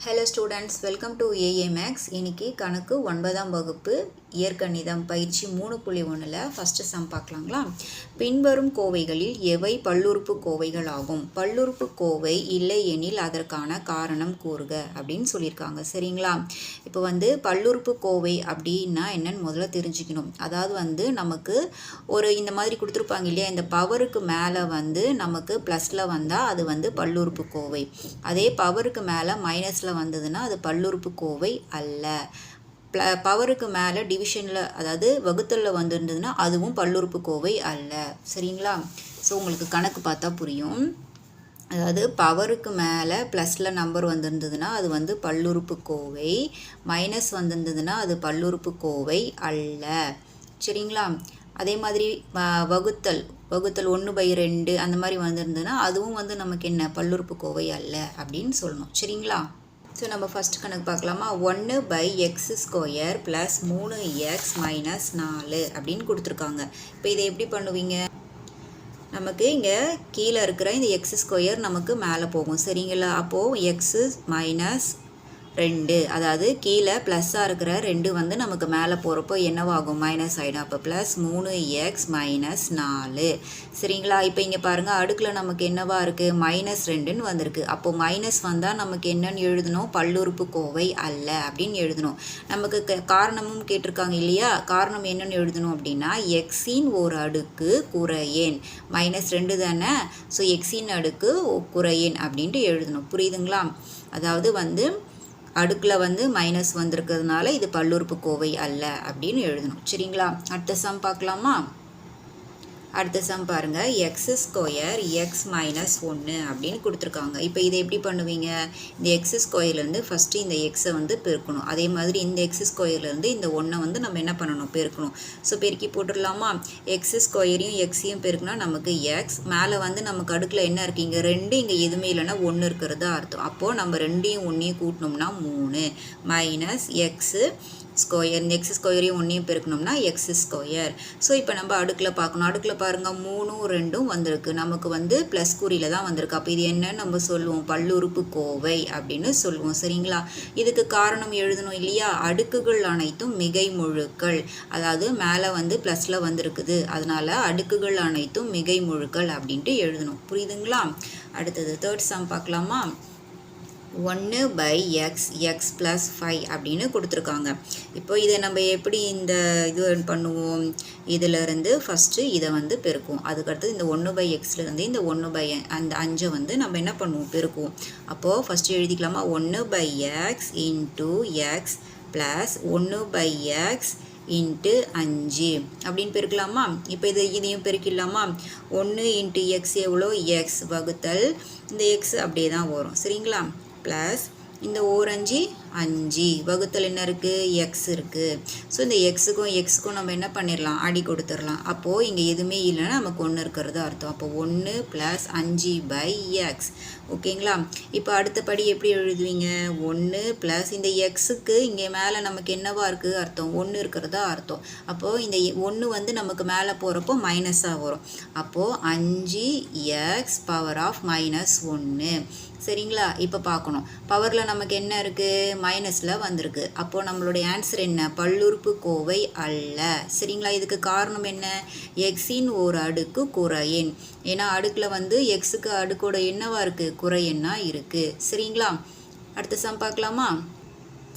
Hello students, welcome to AA Max. இன்னைக்கு கணக்கு 9ஆம் வகுப்பு இயற்கணிதம் பயிற்சி 3.1ல ஃபர்ஸ்ட் சம் பார்க்கலாங்களா. பின்வரும் கோவைகளில் எவை பல்லுறுப்பு கோவைகள் ஆகும்? பல்லுறுப்பு கோவை இல்லை எனில் அதற்கான காரணம் கூறுக அப்படின்னு சொல்லியிருக்காங்க. சரிங்களா? இப்போ பல்லுறுப்பு கோவை அப்படின்னா என்னன்னு முதல்ல தெரிஞ்சுக்கணும். அதாவது நமக்கு ஒரு இந்த மாதிரி கொடுத்துருப்பாங்க இல்லையா, இந்த பவருக்கு மேலே நமக்கு ப்ளஸில் வந்தால் அது பல்லுறுப்பு கோவை. அதே பவருக்கு மேலே மைனஸில் வந்ததுன்னா அது பல்லுறுப்பு கோவை அல்ல. பவருக்கு மேலே டிவிஷனில் அதாவது வகுத்தலில் வந்துருந்ததுன்னா அதுவும் பல்லுறுப்பு கோவை அல்ல. சரிங்களா? ஸோ உங்களுக்கு கணக்கு பார்த்தா புரியும். அதாவது பவருக்கு மேலே ப்ளஸில் நம்பர் வந்திருந்ததுன்னா அது பல்லுறுப்பு கோவை, மைனஸ் வந்திருந்ததுன்னா அது பல்லுறுப்பு கோவை அல்ல. சரிங்களா? அதே மாதிரி வகுத்தல் 1/2 அந்த மாதிரி வந்திருந்ததுன்னா அதுவும் நமக்கு என்ன பல்லுறுப்பு கோவை அல்ல அப்படின்னு சொல்லணும். சரிங்களா? ஸோ நம்ம ஃபஸ்ட் கணக்கு பார்க்கலாமா. 1/x² + 3x - 4 அப்படின்னு கொடுத்துருக்காங்க. இப்போ இதை எப்படி பண்ணுவீங்க? நமக்கு இங்கே கீழே இருக்கிற இந்த x² நமக்கு மேலே போகும். சரிங்களா? அப்போது x - 2 அதாவது கீழே ப்ளஸ்ஸாக இருக்கிற 2 நமக்கு மேலே போகிறப்போ என்னவாகும்? மைனஸ் ஆகிடும். அப்போ +3x - 4. சரிங்களா? இப்போ இங்கே பாருங்கள், அடுக்கில் நமக்கு என்னவா இருக்குது? -2ன்னு வந்திருக்கு. அப்போது மைனஸ் வந்தால் நமக்கு என்னன்னு எழுதணும்? பல்லுறுப்பு கோவை அல்ல அப்படின்னு எழுதணும். நமக்கு காரணமும் கேட்டிருக்காங்க இல்லையா? காரணம் என்னன்னு எழுதணும் அப்படின்னா எக்ஸின் ஒரு அடுக்கு குறையேன். -2 தானே. ஸோ எக்ஸின் அடுக்கு குறையேன் அப்படின்ட்டு எழுதணும். புரியுதுங்களா? அதாவது அடுக்கில் மைனஸ் வந்திருக்கிறதுனால இது பல்லுறுப்பு கோவை அல்ல அப்படின்னு எழுதணும். சரிங்களா? அடுத்த சம் பார்க்கலாமா. அடுத்த சம் பாருங்கள். x² x - 1 அப்படின்னு கொடுத்துருக்காங்க. இப்போ இதை எப்படி பண்ணுவீங்க? இந்த x²லேருந்து ஃபஸ்ட்டு இந்த எக்ஸை பெருக்கணும். அதே மாதிரி இந்த x²லேருந்து இந்த 1 நம்ம என்ன பண்ணணும்? பெருக்கணும். ஸோ பெருக்கி போட்டுடலாமா? x²யும் எக்ஸையும் பெருக்கினா நமக்கு x. மேலே நமக்கு அடுக்கில் என்ன இருக்குது? இங்கே 2, இங்கே எதுவுமே இல்லைன்னா 1 இருக்கிறதா அர்த்தம். அப்போது நம்ம 2யும் 1யும் கூட்டினோம்னா 3 - x². இந்த x²யும் 1யும் பெருக்கணும்னா x². ஸோ இப்போ நம்ம அடுக்கில் பார்க்கணும். அடுக்கில் பாருங்கள், 3ம் 2ம் வந்திருக்கு. நமக்கு ப்ளஸ் குறியில் தான் வந்திருக்கு. அப்போ இது என்னன்னு நம்ம சொல்லுவோம்? பல்லுறுப்பு கோவை அப்படின்னு சொல்லுவோம். சரிங்களா? இதுக்கு காரணம் எழுதணும் இல்லையா? அடுக்குகள் அனைத்தும் மிகை முழுக்கள். அதாவது மேலே ப்ளஸில் வந்திருக்குது, அதனால அடுக்குகள் அனைத்தும் மிகை முழுக்கள் அப்படின்ட்டு எழுதணும். புரியுதுங்களா? அடுத்தது தேர்ட் சம் பார்க்கலாமா. 1/x x + 5 அப்படின்னு கொடுத்துருக்காங்க. இப்போ இதை நம்ம எப்படி இந்த இது பண்ணுவோம்? இதிலிருந்து ஃபஸ்ட்டு இதை பெருக்குவோம். அதுக்கடுத்து இந்த 1/xலேருந்து இந்த 5 நம்ம என்ன பண்ணுவோம்? பெருக்குவோம். அப்போது ஃபஸ்ட்டு எழுதிக்கலாமா? 1/x × x + 1/x × 5 அப்படின்னு பெருக்கலாமா? இப்போ இதையும் பெருக்கிடலாமா? 1 × x எவ்வளோ? x வகுத்தல் இந்த x அப்படியே தான் வரும். சரிங்களா? ப்ளஸ் இந்த 4×5 5 வகுத்தல் என்ன இருக்குது? எக்ஸ் இருக்குது. ஸோ இந்த எக்ஸுக்கும் நம்ம என்ன பண்ணிடலாம்? அடி கொடுத்துடலாம். அப்போது இங்கே எதுவுமே இல்லைன்னா நமக்கு 1 இருக்கிறது அர்த்தம். அப்போ 1 + 5/x. ஓகேங்களா? இப்போ அடுத்தபடி எப்படி எழுதுவீங்க? 1 + இந்த எக்ஸுக்கு இங்கே மேலே நமக்கு என்னவா இருக்குது அர்த்தம்? 1 இருக்கிறதா அர்த்தம். அப்போது இந்த 1 நமக்கு மேலே போகிறப்போ மைனஸாக வரும். அப்போது 5x ⁻−1. சரிங்களா? இப்போ பார்க்கணும், பவரில் நமக்கு என்ன இருக்குது? மைனஸில் வந்திருக்கு. அப்போது நம்மளுடைய ஆன்சர் என்ன? பல்லுறுப்பு கோவை அல்ல. சரிங்களா? இதுக்கு காரணம் என்ன? எக்ஸின் ஒரு அடுக்கு குறையேன். ஏன்னா அடுக்கில் எக்ஸுக்கு அடுக்கோட என்னவா இருக்குது? குறையன்னா இருக்குது. சரிங்களா? அடுத்த சம் பார்க்கலாமா.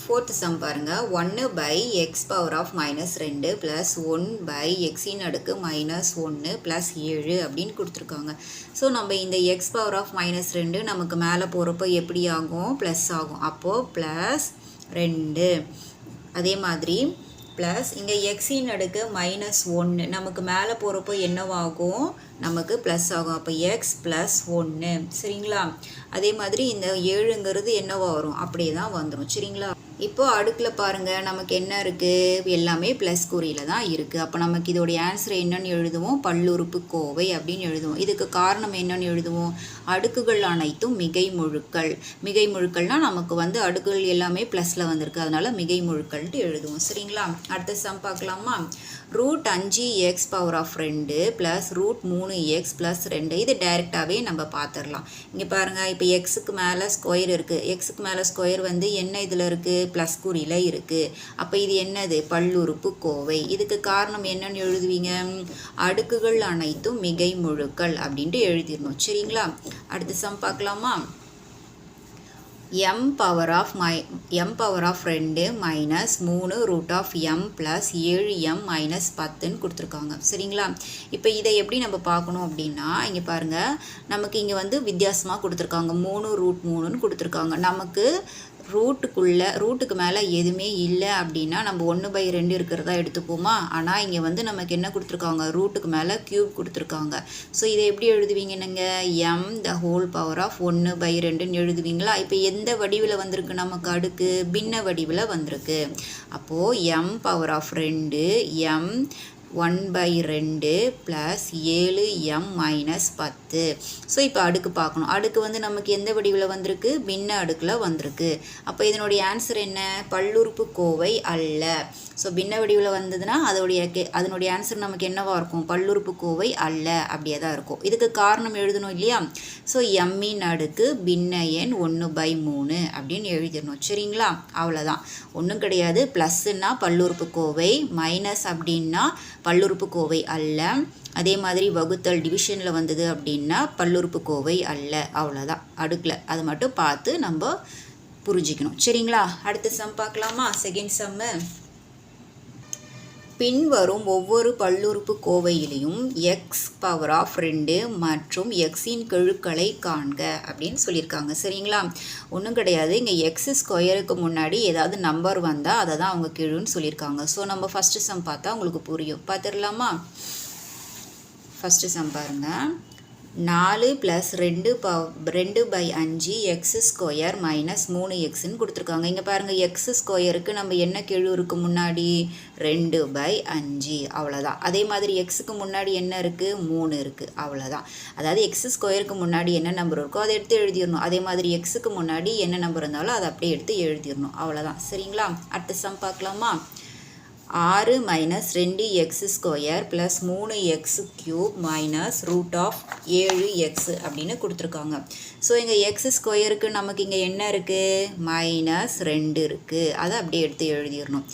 ஃபோர்த் சம் பாருங்கள். 1/x ⁻−2 + 1/x -1 + 7 அப்படின்னு கொடுத்துருக்காங்க. ஸோ நம்ம இந்த x ⁻−2 நமக்கு மேலே போகிறப்போ எப்படி ஆகும்? ப்ளஸ் ஆகும். அப்போது +2. அதே மாதிரி ப்ளஸ் இங்கே x⁻−1 நமக்கு மேலே போகிறப்போ என்னவாகும்? நமக்கு ப்ளஸ் ஆகும். அப்போ x + 1. சரிங்களா? அதே மாதிரி இந்த 7ங்கிறது என்னவா வரும்? அப்படியே தான் வந்துடும். சரிங்களா? இப்போ அடுக்கில் பாருங்கள் நமக்கு என்ன இருக்குது, எல்லாமே ப்ளஸ் குறியில் தான் இருக்குது. அப்போ நமக்கு இதோடைய ஆன்சர் என்னன்னு எழுதுவோம், பல்லுறுப்பு கோவை அப்படின்னு எழுதுவோம். இதுக்கு காரணம் என்னன்னு எழுதுவோம், அடுக்குகள் அனைத்தும் மிகை முழுக்கள். மிகை முழுக்கள்னால் நமக்கு வந்து அடுக்குகள் எல்லாமே ப்ளஸில் வந்திருக்கு, அதனால் மிகை முழுக்கள்ட்டு எழுதுவோம். சரிங்களா, அடுத்த சம் பார்க்கலாமா. √5x power of 2 plus √3x plus 2 இது டைரெக்டாகவே நம்ம பார்த்துடலாம். இங்கே பாருங்கள், இப்போ எக்ஸுக்கு மேலே ஸ்கொயர் இருக்குது. எக்ஸுக்கு மேலே ஸ்கொயர் வந்து என்ன இதில் இருக்குது, ப்ளஸ் குறியில் இருக்குது. அப்போ இது என்னது, பல்லுறுப்பு கோவை. இதுக்கு காரணம் என்னன்னு எழுதுவீங்க, அடுக்குகள் அனைத்தும் மிகை முழுக்கள் அப்படின்ட்டு எழுதிடணும். சரிங்களா, அடுத்த சம் பார்க்கலாமா. m power of 2 minus 3 root of m plus 7m minus 10ன்னு கொடுத்துருக்காங்க. சரிங்களா, இப்போ இதை எப்படி நம்ம பார்க்கணும் அப்படின்னா, இங்கே பாருங்கள் நமக்கு இங்கே வந்து வித்தியாசமாக கொடுத்துருக்காங்க. 3√3ன்னு கொடுத்துருக்காங்க. நமக்கு ரூட்டுக்கு மேலே எதுவுமே இல்லை அப்படின்னா நம்ம 1/2 இருக்கிறதா எடுத்துப்போமா. ஆனால் இங்கே வந்து நமக்கு என்ன கொடுத்துருக்காங்க, ரூட்டுக்கு மேலே க்யூப் கொடுத்துருக்காங்க. ஸோ இதை எப்படி எழுதுவீங்க நீங்கள், m the whole power of 1/2ன்னு எழுதுவீங்களா. இப்போ எந்த வடிவில் வந்திருக்கு நமக்கு அடுக்கு, பின்ன வடிவில் வந்திருக்கு. அப்போது m power of 2 m 1/2 plus 7m minus 10. So இப்போ அடுக்கு பார்க்கணும். அடுக்கு வந்து நமக்கு எந்த வடிவில் வந்திருக்கு, பின்ன அடுக்கில் வந்திருக்கு. அப்போ இதனுடைய ஆன்சர் என்ன, பல்லுறுப்பு கோவை அல்ல. ஸோ பின்ன வடிவில் வந்ததுன்னா அதனுடைய ஆன்சர் நமக்கு என்னவாக இருக்கும், பல்லுறுப்பு கோவை அல்ல அப்படியே தான் இருக்கும். இதுக்கு காரணம் எழுதணும் இல்லையா. ஸோ எம்மின் அடுக்கு பின்ன எண் 1/3 அப்படின்னு எழுதிடணும். சரிங்களா, அவ்வளோதான், ஒன்றும் கிடையாது. ப்ளஸ்ன்னா பல்லுறுப்பு கோவை, மைனஸ் அப்படின்னா பல்லுறுப்பு கோவை அல்ல. அதே மாதிரி வகுத்தல் டிவிஷனில் வந்தது அப்படின்னா பல்லுறுப்பு கோவை அல்ல. அவ்வளோதான், அடுக்கில் அது மட்டும் பார்த்து நம்ம புரிஞ்சிக்கணும். சரிங்களா, அடுத்த சம் பார்க்கலாமா. செகண்ட் சம்மு, பின்வரும் ஒவ்வொரு பல்லுறுப்பு கோவையிலையும் எக்ஸ் பவர் ஆஃப் 2 மற்றும் எக்ஸின் கெழுக்களை காண்க அப்படின்னு சொல்லியிருக்காங்க. சரிங்களா, ஒன்றும் கிடையாது. இங்கே எக்ஸ் ஸ்கொயருக்கு முன்னாடி ஏதாவது நம்பர் வந்தால் அதை தான் அவங்க கெழுன்னு சொல்லியிருக்காங்க. ஸோ நம்ம ஃபஸ்ட்டு சம் பார்த்தா உங்களுக்கு புரியும். பார்த்துடலாமா. ஃபஸ்ட்டு சம் பாருங்கள், 4 ப்ளஸ் 2/5 எக்ஸ் ஸ்கொயர் மைனஸ் 3xன்னு கொடுத்துருக்காங்க. இங்கே பாருங்கள், எக்ஸ் ஸ்கொயருக்கு நம்ம என்ன கெழு இருக்குது முன்னாடி, 2/5. அவ்வளோதான். அதே மாதிரி எக்ஸுக்கு முன்னாடி என்ன இருக்குது, 3 இருக்குது. அவ்வளோதான். அதாவது எக்ஸ் ஸ்கொயருக்கு முன்னாடி என்ன நம்பர் இருக்கோ அதை எடுத்து எழுதிடணும். அதே மாதிரி எக்ஸுக்கு முன்னாடி என்ன நம்பர் இருந்தாலும் அதை அப்படியே எடுத்து எழுதிடணும். அவ்வளோதான். சரிங்களா, அடுத்த சம் பார்க்கலாமா. 6 minus 2x square plus 3x cube minus root of 7x அப்படின்னு கொடுத்துருக்காங்க. ஸோ இங்கே எக்ஸ் ஸ்கொயருக்கு நமக்கு இங்கே என்ன இருக்குது, -2 இருக்குது. அதை அப்படியே எடுத்து எழுதிடணும்.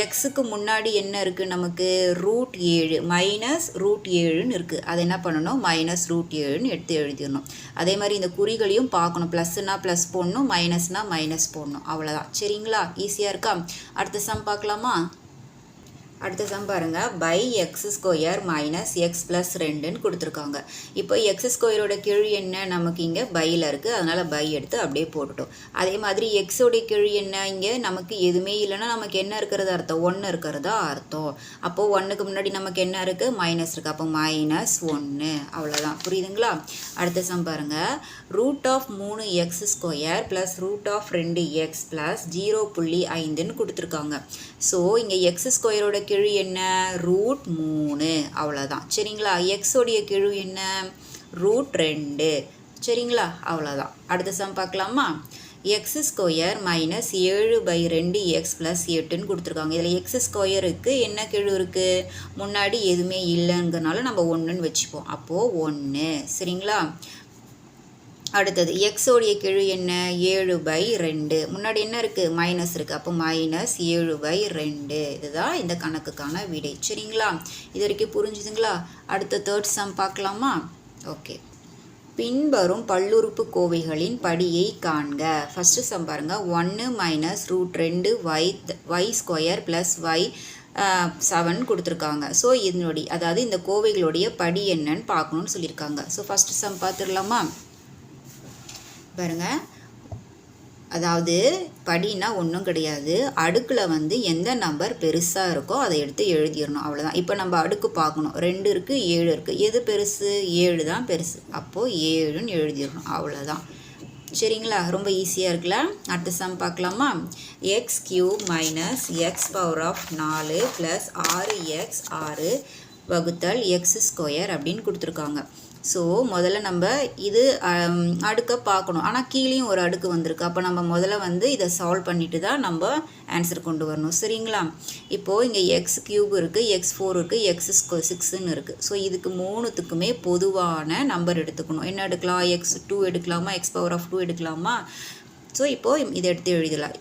எக்ஸுக்கு முன்னாடி என்ன இருக்குது நமக்கு, √7 மைனஸ் √7ன்னு இருக்குது. அதை என்ன பண்ணணும், -√7ன்னு எடுத்து எழுதிடணும். அதே மாதிரி இந்த குறிகளையும் பார்க்கணும். ப்ளஸ்னா ப்ளஸ் போடணும், மைனஸ்னா மைனஸ் போடணும். அவ்வளோதான். சரிங்களா, ஈஸியாக இருக்கா. அடுத்த சம் பார்க்கலாமா. அடுத்த சம் பாருங்கள், pi x square minus x plus 2ன்னு கொடுத்துருக்காங்க. இப்போ எக்ஸ் ஸ்கொயரோட கெழு என்ன, நமக்கு இங்கே பையில் இருக்குது, அதனால் பை எடுத்து அப்படியே போட்டுட்டோம். அதே மாதிரி எக்ஸோடைய கெழு என்ன, இங்கே நமக்கு எதுவுமே இல்லைன்னா நமக்கு என்ன இருக்கிறது அர்த்தம், 1 இருக்கிறதா அர்த்தம். அப்போது 1க்கு முன்னாடி நமக்கு என்ன இருக்குது, மைனஸ் இருக்குது. அப்போ -1. அவ்வளோதான், புரியுதுங்களா. அடுத்த சம் பாருங்கள், root of 3x square plus root of 2x plus 0.5ன்னு கொடுத்துருக்காங்க. ஸோ இங்கே எக்ஸ் ஸ்கொயரோட கெழு என்ன, √3. அவ்வளோதான். சரிங்களா, எக்ஸோடைய கெழு என்ன, √2. சரிங்களா, அவ்வளோதான். அடுத்த சம் பார்க்கலாமா. X square minus 7/2x plus 8ன்னு கொடுத்துருக்காங்க. இதில் எக்ஸ் ஸ்கொயருக்கு என்ன கெழு இருக்குது, முன்னாடி எதுவுமே இல்லைங்கிறனால நம்ம 1ன்னு வச்சுப்போம். அப்போது 1. சரிங்களா. அடுத்தது எக்ஸோடைய கெழு என்ன, 7/2. முன்னாடி என்ன இருக்குது, மைனஸ் இருக்குது. அப்போ -7/2. இதுதான் இந்த கணக்குக்கான விடை. சரிங்களா, இது வரைக்கும் புரிஞ்சுதுங்களா. அடுத்த தேர்ட் சம் பார்க்கலாமா. ஓகே, பின்வரும் பல்லுறுப்பு கோவைகளின் படியை காண்க. ஃபஸ்ட்டு சம் பாருங்கள், 1 minus √2y square plus y 7 கொடுத்துருக்காங்க. ஸோ இதனுடைய அதாவது இந்த கோவைகளுடைய படி என்னன்னு பார்க்கணுன்னு சொல்லியிருக்காங்க. ஸோ ஃபஸ்ட்டு சம் பார்த்துடலாமா. பாருங்கள், அதாவது படினா ஒன்றும் கிடையாது, அடுக்கில் வந்து எந்த நம்பர் பெருசாக இருக்கோ அதை எடுத்து எழுதிடணும். அவ்வளோதான். இப்போ நம்ம அடுக்கு பார்க்கணும். 2 இருக்குது, 7 இருக்குது. எது பெருசு, 7 தான் பெருசு. அப்போது 7ன்னு எழுதிடணும். அவ்வளோதான். சரிங்களா, ரொம்ப ஈஸியாக இருக்குல்ல. அடுத்த சம் பார்க்கலாமா. X cube minus X power of 4 plus 6x 6 வகுத்தல் எக்ஸ் ஸ்கொயர் அப்படின்னு கொடுத்துருக்காங்க. ஸோ முதல்ல நம்ம இது அடுக்க பார்க்கணும். ஆனால் கீழேயும் ஒரு அடுக்கு வந்திருக்கு. அப்போ நம்ம முதல்ல வந்து இதை சால்வ் பண்ணிட்டு தான் நம்ம ஆன்சர் கொண்டு வரணும். சரிங்களா. இப்போது இங்கே எக்ஸ் கியூப் இருக்குது, x4 இருக்குது, x6ன்னு இருக்குது. ஸோ இதுக்கு மூணுத்துக்குமே பொதுவான நம்பர் எடுத்துக்கணும். என்ன எடுக்கலாம், x2 எடுக்கலாமா, x பவர் ஆஃப் 2 எடுக்கலாமா. ஸோ இப்போது இதை எடுத்து எழுதலாம்.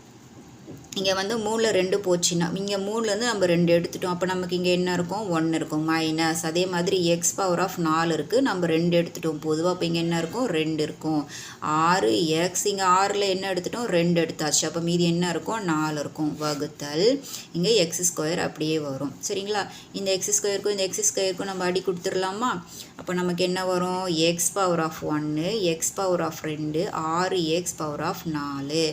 இங்கே வந்து 3ல் 2 போச்சுன்னா இங்கே 3லேருந்து நம்ம 2 எடுத்துட்டோம். அப்போ நமக்கு இங்கே என்ன இருக்கும், 1 இருக்கும் மைனஸ். அதே மாதிரி எக்ஸ் பவர் ஆஃப் 4 இருக்குது, நம்ம 2 எடுத்துட்டோம் பொதுவாக. அப்போ இங்கே என்ன இருக்கும், 2 இருக்கும். 6x இங்கே 6ல் என்ன எடுத்துட்டோம், 2 எடுத்தாச்சு. அப்போ மீதி என்ன இருக்கும், 4 இருக்கும். வகுத்தல் இங்கே எக்ஸ் ஸ்கொயர் அப்படியே வரும். சரிங்களா. இந்த எக்ஸ் ஸ்கொயருக்கும் இந்த எக்ஸ் ஸ்கொயருக்கும் நம்ம அடி கொடுத்துடலாமா. அப்போ நமக்கு என்ன வரும், X power of 1 X power of 2 6x power of 4.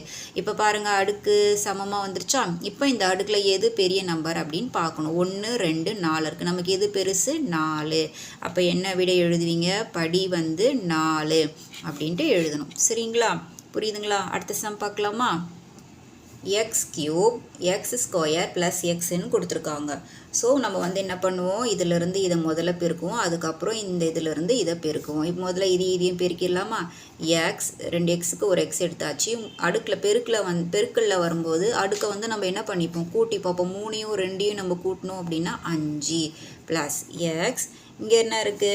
இப்போ பாருங்கள் அடுக்கு சமமாக வந்துருச்சா. இப்போ இந்த அடுக்கில் எது பெரிய நம்பர் அப்படின்னு பார்க்கணும். 1 2 4 இருக்குது. நமக்கு எது பெருசு, 4. அப்போ என்ன விடை எழுதுவீங்க, படி வந்து 4 அப்படின்ட்டு எழுதணும். சரிங்களா, புரியுதுங்களா. அடுத்த சம் பார்க்கலாமா. X cube x square plus எக்ஸ்ன்னு கொடுத்துருக்காங்க. ஸோ நம்ம வந்து என்ன பண்ணுவோம், இதிலிருந்து இதை முதல்ல பெருக்குவோம், அதுக்கப்புறம் இந்த இதிலிருந்து இதை பெருக்குவோம். இப்போ முதல்ல இதையும் பெருக்கிடலாமா. எக்ஸ் 2xக்கு ஒரு எக்ஸ் எடுத்தாச்சு. அடுக்கில் பெருக்கல்ல வரும்போது அடுக்கை வந்து நம்ம என்ன பண்ணிப்போம், கூட்டிப்போம். அப்போ 3யும் 2யும் நம்ம கூட்டணும் அப்படின்னா 5 ப்ளஸ் எக்ஸ் இங்கே என்ன இருக்குது,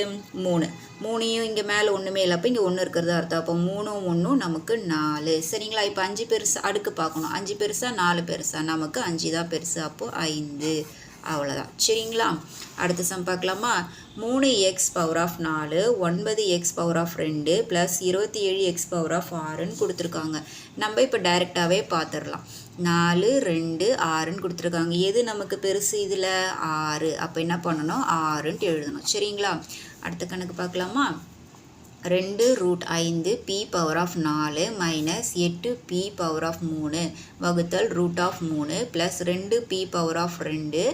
3யும் இங்கே மேலே ஒன்றுமே இல்லை. அப்போ இங்கே 1 இருக்கிறதா அர்த்தம். அப்போ 3ம் 1ம் நமக்கு 4. சரிங்களா. இப்போ 5 பெருசா அடுக்கு பார்க்கணும். 5 பெருசா 4 பெருசா, நமக்கு 5 தான் பெருசு. அப்போது 5. அவ்வளோதான். சரிங்களா. அடுத்த சம் பார்க்கலாமா. 3x power of 4 9x power of 2 plus 27x power of 6ன்னு கொடுத்துருக்காங்க. நம்ம இப்போ டைரெக்டாகவே பார்த்துடலாம். 4 2 6ன்னு கொடுத்துருக்காங்க. எது நமக்கு பெருசு இதில், 6. அப்போ என்ன பண்ணணும், 6ன்ட்டு எழுதணும். சரிங்களா. அடுத்த கணக்கு பார்க்கலாமா. 2√5 p power of 4 minus 8p power of 3 வகுத்தல் root of 3 plus 2p power of 2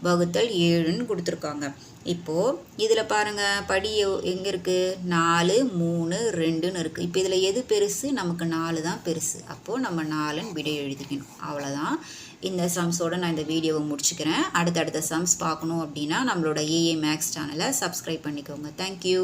வகுத்தல் 7ன்னு கொடுத்துருக்காங்க. இப்போது இதில் பாருங்கள் படி எங்கே இருக்குது, 4 3 2ன்னு இருக்குது. இப்போ இதில் எது பெருசு, நமக்கு 4 தான் பெருசு. அப்போது நம்ம 4ன்னு விடை எழுதிக்கணும். அவ்வளோதான். இந்த சம்ஸோடு நான் இந்த வீடியோவை முடிச்சுக்கிறேன். அடுத்தடுத்த சம்ஸ் பார்க்கணும் அப்படின்னா நம்மளோட ஏஏ மேக்ஸ் சேனலை சப்ஸ்கிரைப் பண்ணிக்கோங்க. தேங்க்யூ.